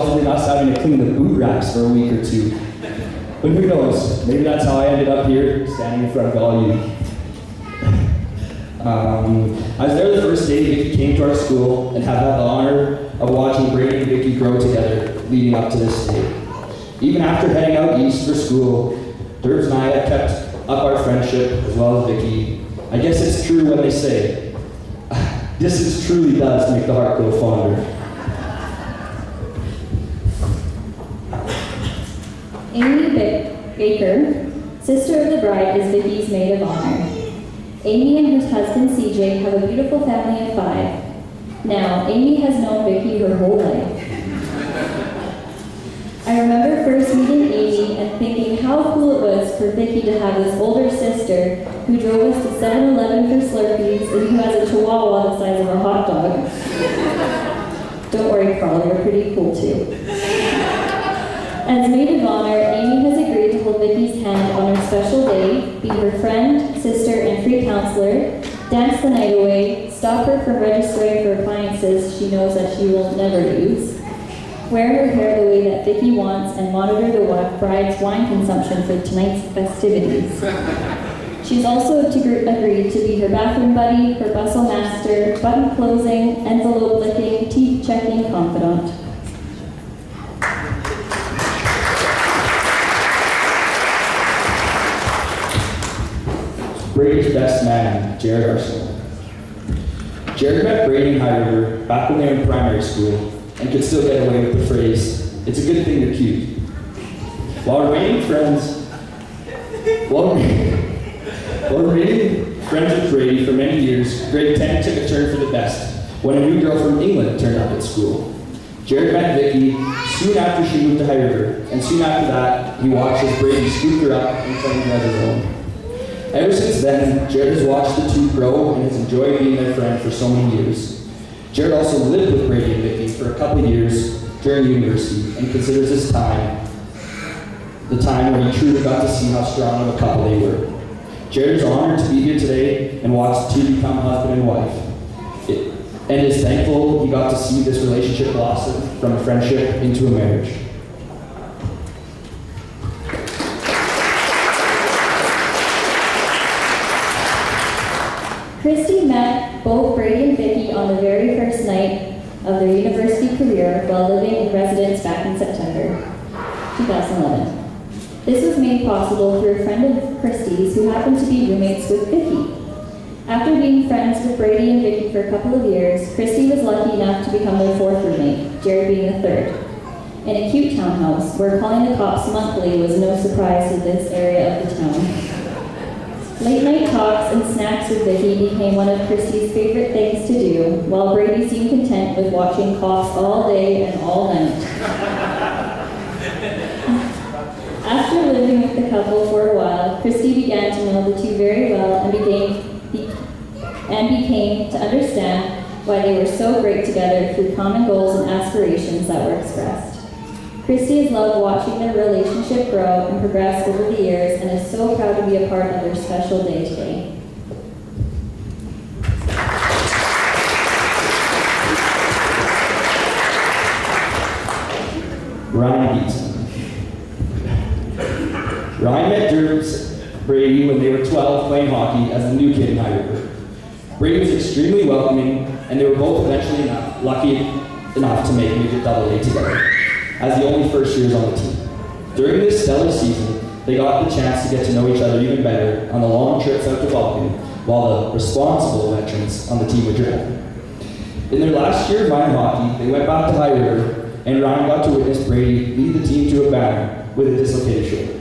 Hopefully us having to clean the boot racks for a week or two. But who knows? Maybe that's how I ended up here, standing in front of all you. I was there the first day Vicky came to our school and have had the honor of watching Brady and Vicky grow together leading up to this day. Even after heading out east for school, Durbs and I have kept up our friendship as well as Vicky. I guess it's true when they say, distance truly does make the heart grow fonder. Amy Baker, sister of the bride, is Vicky's maid of honor. Amy and her husband CJ have a beautiful family of 5. Now, Amy has known Vicky her whole life. I remember first meeting Amy and thinking how cool it was for Vicky to have this older sister who drove us to 7-Eleven for Slurpees and who has a chihuahua the size of a hot dog. Don't worry, Carl, you're pretty cool too. As maid of honor, Amy has agreed to hold Vicky's hand on her special day, be her friend, sister, and free counselor, dance the night away, stop her from registering for appliances she knows that she will never use, wear her hair the way that Vicky wants, and monitor the bride's wine consumption for tonight's festivities. She's also agreed to be her bathroom buddy, her bustle master, button closing, envelope licking, teeth checking confidant. Brady's best man, Jared Arsenal. Jared met Brady in High River back when they were in primary school and could still get away with the phrase, "It's a good thing you're cute." While remaining friends with Brady for many years, Greg 10 took a turn for the best when a new girl from England turned up at school. Jared met Vicky soon after she moved to High River, and soon after that, he watched as Brady scooped her up and claimed her as his own. Ever since then, Jared has watched the two grow and has enjoyed being their friend for so many years. Jared also lived with Brady and Vicky for a couple of years during university and considers this time the time where he truly got to see how strong of a couple they were. Jared is honored to be here today and watch the two become husband and wife. And is thankful he got to see this relationship blossom from a friendship into a marriage. Christy met both Brady and Vicky on the very first night of their university career while living in residence back in September 2011. This was made possible through a friend of Christy's who happened to be roommates with Vicky. After being friends with Brady and Vicky for a couple of years, Christy was lucky enough to become their 4th roommate, Jared being the 3rd. In a cute townhouse where calling the cops monthly was no surprise to this area of the town. Late night talks and snacks with Vicky became one of Christy's favorite things to do, while Brady seemed content with watching cops all day and all night. After living with the couple for a while, Christy began to know the two very well and became to understand why they were so great together through common goals and aspirations that were expressed. Christy has loved watching their relationship grow and progress over the years and is so proud to be a part of their special day today. Ryan Beaton. Ryan met Durbs Brady when they were 12 playing hockey as a new kid in High River. Brady was extremely welcoming, and they were both eventually lucky enough to make Major AA together as the only first years on the team. During this stellar season, they got the chance to get to know each other even better on the long trips out to Vulcan, while the responsible veterans on the team would travel. In their last year of minor hockey, they went back to High River, and Ryan got to witness Brady lead the team to a banner with a dislocated shoulder.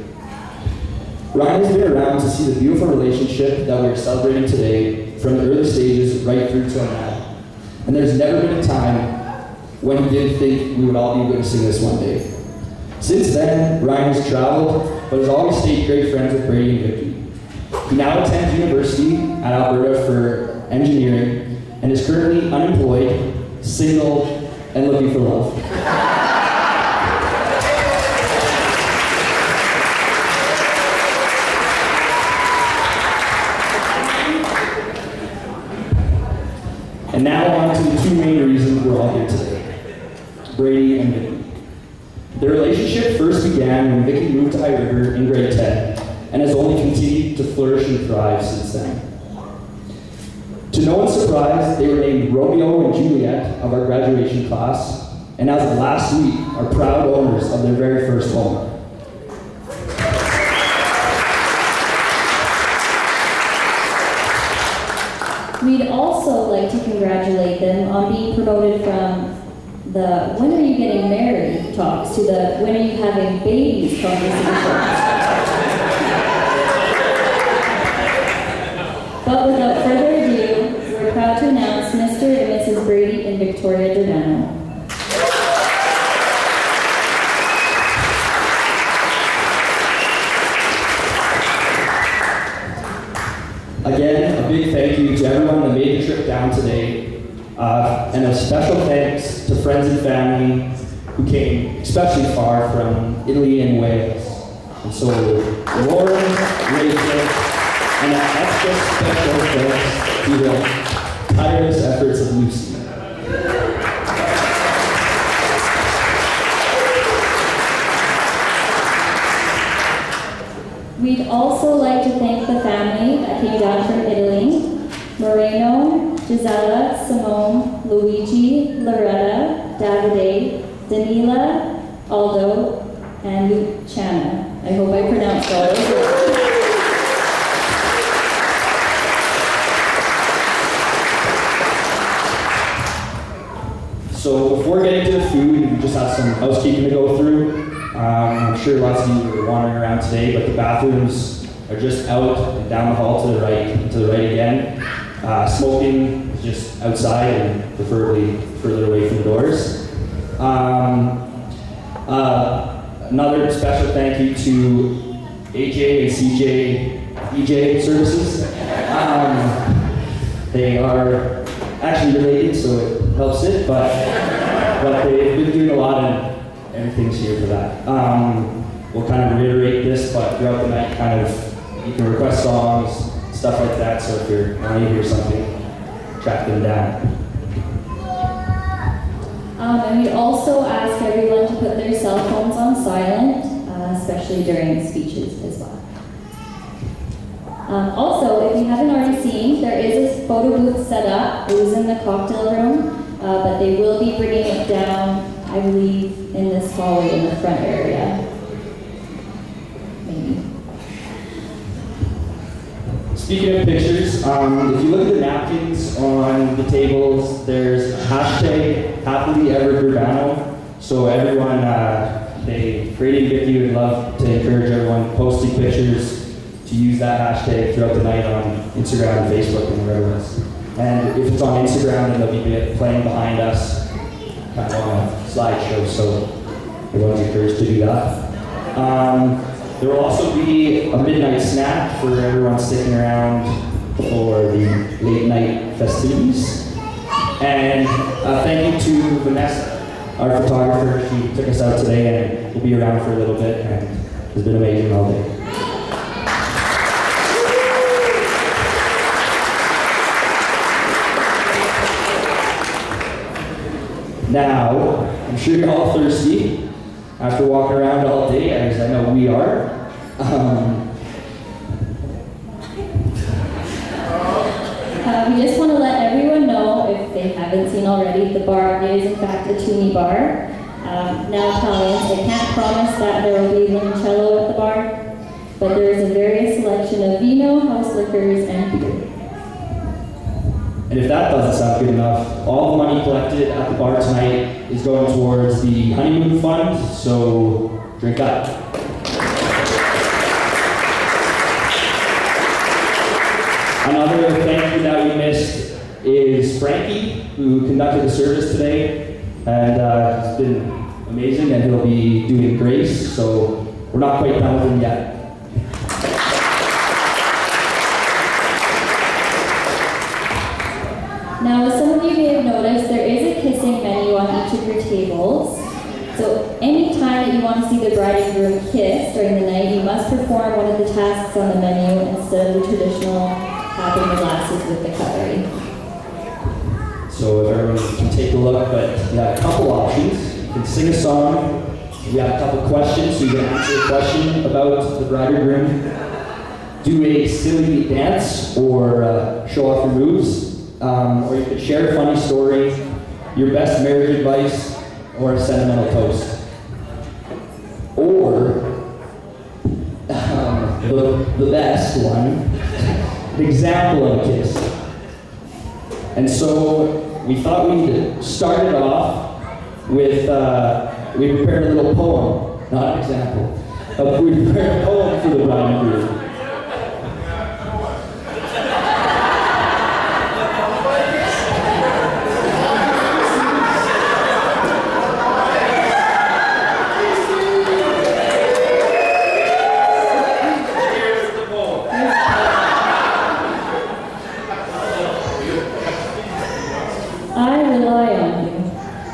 Ryan has been around to see the beautiful relationship that we're celebrating today from the early stages right through till now. And there's never been a time when he didn't think we would all be witnessing this one day. Since then, Ryan has traveled, but has always stayed great friends with Brady and Vicky. He now attends university at Alberta for engineering and is currently unemployed, single, and looking for love. And now on to the two main reasons we're all here today. Brady and Vicky. began when Vicky moved to High River in grade 10 and has only continued to flourish and thrive since then. To no one's surprise, they were named Romeo and Juliet of our graduation class, and as of last week, are proud owners of their very first home. We'd also like to congratulate them on being promoted from the "when are you getting married" talks to the "when are you having babies" conversations. But without further ado, we're proud to announce Mr. and Mrs. Brady and Victoria Giordano. Again, a big thank you to everyone that made the trip down today, and a special thanks to friends and family who came especially far from Italy and Wales. And so, Lauren, Rachel, and an extra special thanks to the tireless efforts of Lucy. We'd also like to thank the family that came down from Italy: Moreno, Gisela, Simone, Luigi, Loretta, Davide, Danila, Aldo, and Luciana. I hope I pronounced all those right. So before getting to the food, we just have some housekeeping to go through. I'm sure lots of you were wandering around today, but the bathrooms are just out and down the hall to the right, and to the right again. Smoking is just outside and preferably further away from the doors. Another special thank you to AJ and CJ EJ services. They are actually related, so it helps it, but they've been doing a lot and everything's here for that. We'll kind of reiterate this, but throughout the night, you can request songs, stuff like that, so if you're wanting to hear something, track them down. And we also ask everyone to put their cell phones on silent, especially during speeches as well. Also, if you haven't already seen, there is a photo booth set up. It was in the cocktail room, but they will be bringing it down, I believe, in this hallway in the front area. Maybe. Speaking of pictures, if you look at the napkins on the tables, there's hashtag happily ever Giordano. So everyone, Brady and Vicky would love to encourage everyone posting pictures to use that hashtag throughout the night on Instagram and Facebook and wherever else. And if it's on Instagram, then they'll be playing behind us, kind of on a slideshow, so everyone's encouraged to do that. There will also be a midnight snack for everyone sticking around for the late night festivities. And thank you to Vanessa, our photographer. She took us out today and will be around for a little bit, and has been amazing all day. Now, I'm sure you're all thirsty after walking around all day, as I know we are. We just want to let everyone know, if they haven't seen already, the bar is in fact a Toonie bar. Now Italians, I can't promise that there will be limoncello at the bar, but there is a various selection of vino, house liquors, and beer. And if that doesn't sound good enough, all the money collected at the bar tonight is going towards the honeymoon fund, so drink up. Another thank you that we missed is Frankie, who conducted the service today, and it's been amazing, and he'll be doing grace, so we're not quite done with him yet. Now, as some of you may have noticed, there is a kissing menu on each of your tables. So any time that you want to see the bride and groom kiss during the night, you must perform one of the tasks on the menu instead of the traditional tapping the glasses with the cutlery. So if everyone can take a look, but you have a couple options. You can sing a song, We have a couple questions, so you can answer a question about the bride or groom. Do a silly dance or show off your moves. Or you could share a funny story, your best marriage advice, or a sentimental toast. Or the best one, an example of a kiss. And so we thought we'd start it off with, we prepared a little poem, not an example. We prepared a poem for the bride and groom.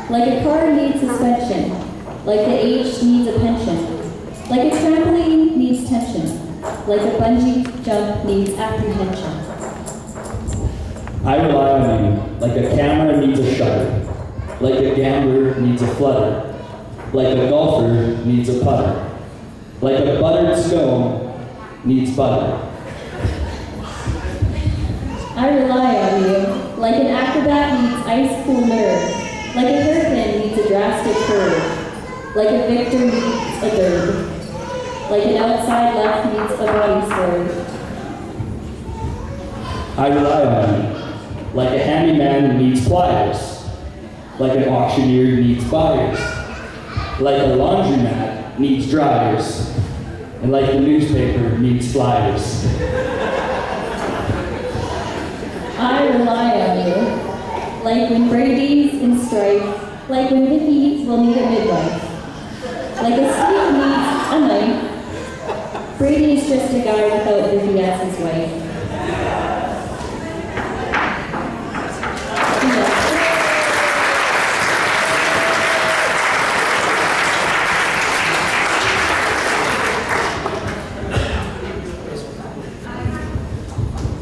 Like a car needs suspension, like the aged needs a pension, like a trampoline needs tension, like a bungee jump needs apprehension. I rely on you, like a camera needs a shutter, like a gambler needs a flutter, like a golfer needs a putter, like a buttered scone needs butter. I rely on you, like an acrobat needs ice cool nerve, like a hairpin needs a drastic curve, like a victor needs a derb, like an outside left needs a body swerve. I rely on you, like a handyman needs pliers, like an auctioneer needs buyers, like a laundromat needs dryers, and like the newspaper needs flyers. I rely on you, like when Brady's in strife, like when Vicky will need a midwife, like a steak needs a knife. Brady is just a guy without Vicky as his wife.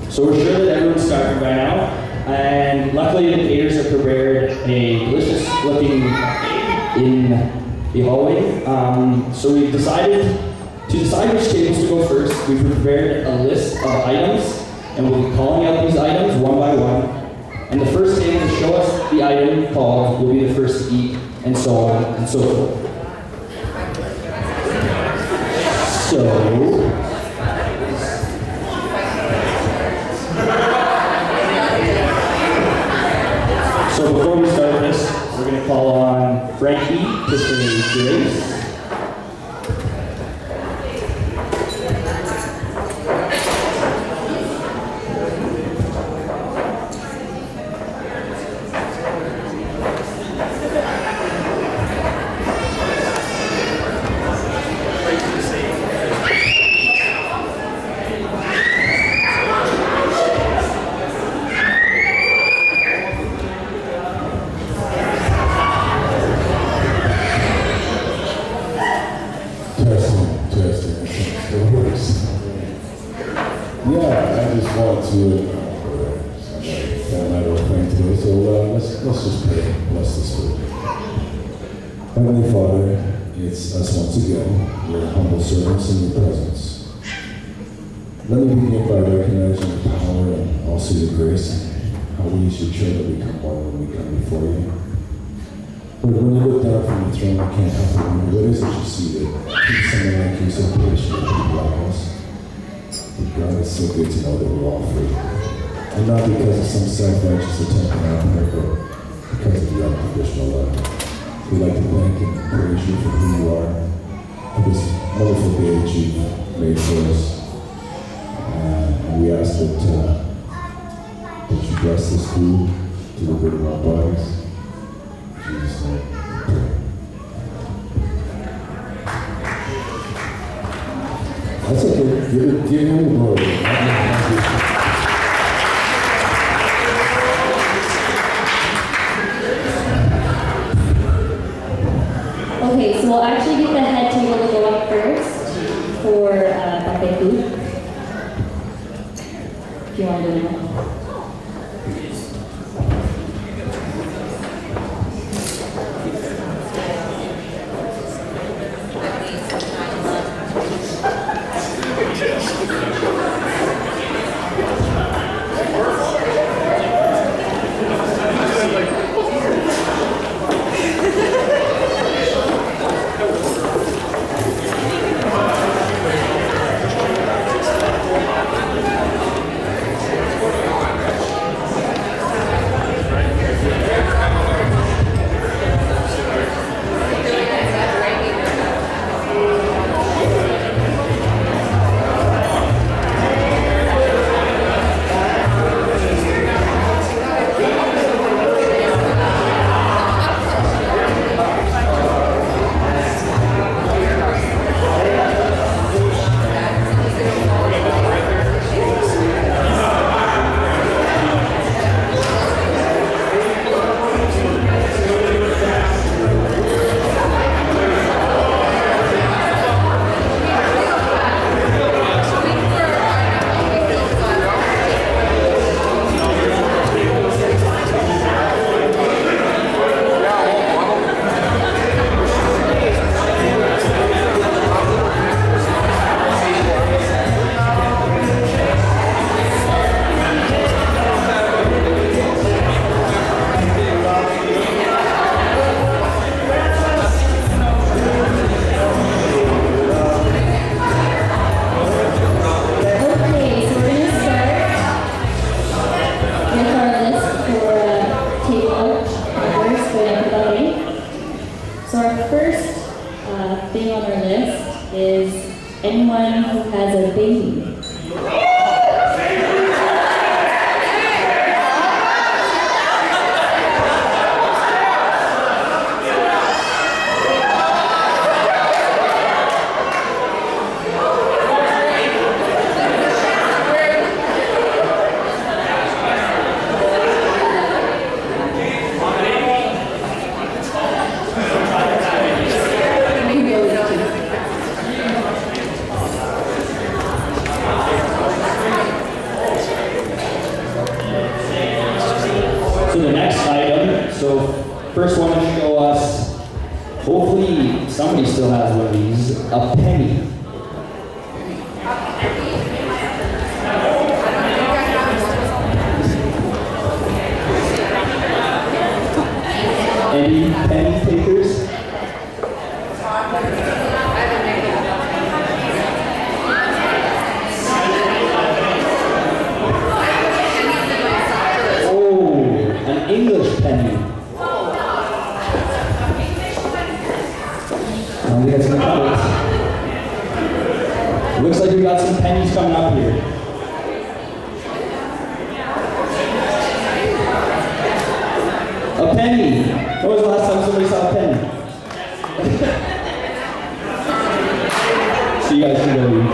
So we're sure that everyone's starving by now, and luckily the caterers have prepared a delicious looking in the hallway. So we've decided to decide which tables to go first. We've prepared a list of items, and we'll be calling out these items one by one. And the first table to show us the item called will be the first to eat, and so on and so forth. So before we start this, we're going to call on Frankie to say grace. Let's just pray. Bless this food. Heavenly Father, it's us once again, your humble servants in your presence. Let me begin by recognizing the power and also the grace and how we should show that we come one when we come before you. But when you look down from the throne, I can't help but wonder, what is it you see that keeps someone like you so patient with people like us? But God, it's so good to know that we're all free. And not because of some self-righteous attempt on our part, but because of the unconditional love. We'd like to thank and praise you for who you are, for this wonderful day that you've made for us. And we ask that you bless this food to the good of our bodies. In Jesus' name, we pray. That's okay. Give him the glory. Okay, so we'll actually get the head table to go up first for buffet food. Do you want to do that? thing on our list is anyone who has a baby. So the next item, first one to show us, hopefully somebody still has one of these, a penny. Any penny takers? English penny. We got some colors. Looks like we got some pennies coming up here. A penny. When was the last time somebody saw a penny? So you guys can go read.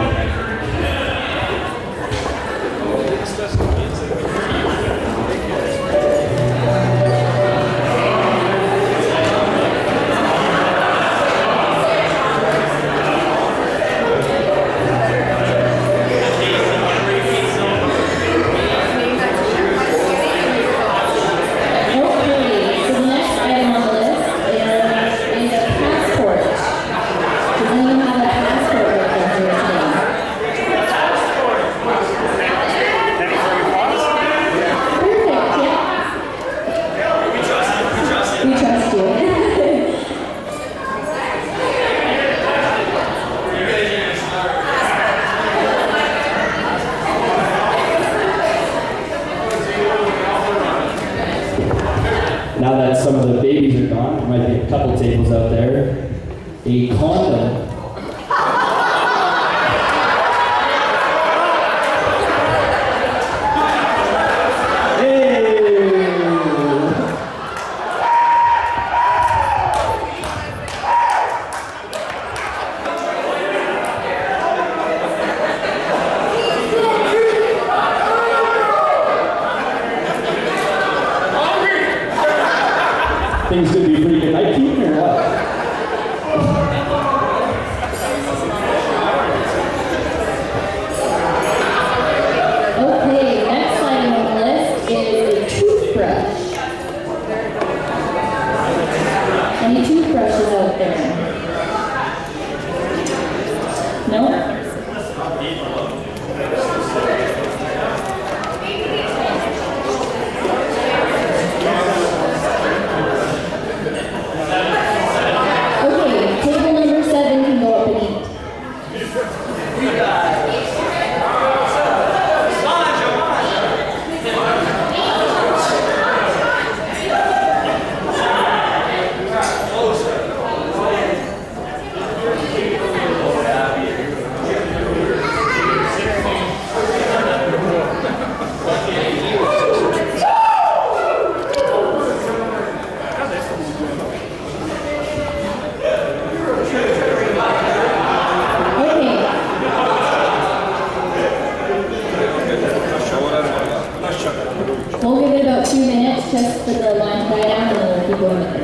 Now that some of the babies are gone, there might be a couple tables out there. A condom. Things could be pretty good. I keep or what? Okay, next item on the list is a toothbrush. Any toothbrushes out there? No? We'll give it about 2 minutes just for the line to die down and then we'll keep going.